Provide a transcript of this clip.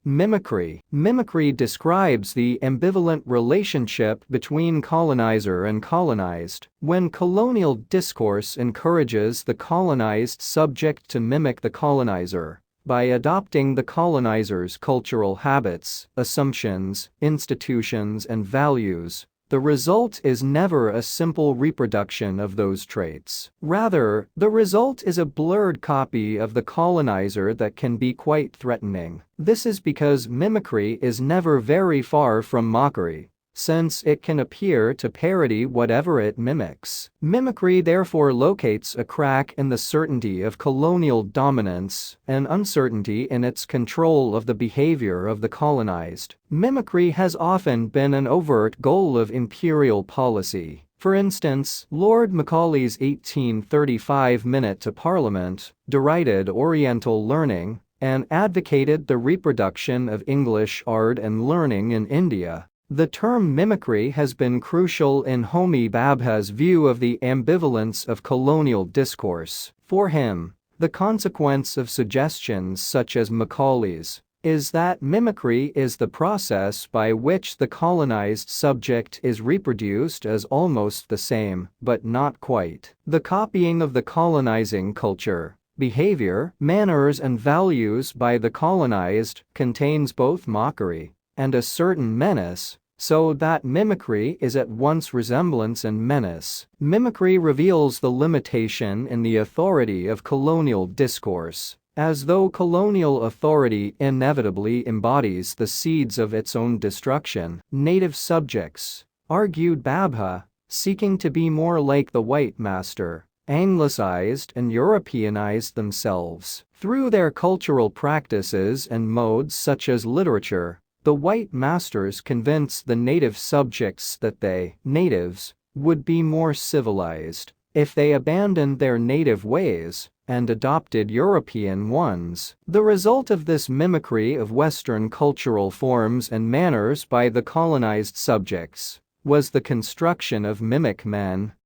Mimicry. Mimicry describes the ambivalent relationship between colonizer and colonized. When colonial discourse encourages the colonized subject to mimic the colonizer by adopting the colonizer's cultural habits, assumptions, institutions, and values, the result is never a simple reproduction of those traits. Rather, the result is a blurred copy of the colonizer that can be quite threatening. This is because mimicry is never very far from mockery, since it can appear to parody whatever it mimics. Mimicry therefore locates a crack in the certainty of colonial dominance and uncertainty in its control of the behavior of the colonized. Mimicry has often been an overt goal of imperial policy. For instance, Lord Macaulay's 1835 Minute to Parliament derided Oriental learning and advocated the reproduction of English art and learning in India. The term mimicry has been crucial in Homi Bhabha's view of the ambivalence of colonial discourse. For him, the consequence of suggestions such as Macaulay's is that mimicry is the process by which the colonized subject is reproduced as almost the same, but not quite. The copying of the colonizing culture, behavior, manners, and values by the colonized contains both mockery and a certain menace, so that mimicry is at once resemblance and menace. Mimicry reveals the limitation in the authority of colonial discourse, as though colonial authority inevitably embodies the seeds of its own destruction. Native subjects, argued Bhabha, seeking to be more like the white master, anglicized and Europeanized themselves. Through their cultural practices and modes such as literature, the white masters convinced the native subjects that they, natives, would be more civilized if they abandoned their native ways and adopted European ones. The result of this mimicry of Western cultural forms and manners by the colonized subjects was the construction of mimic men,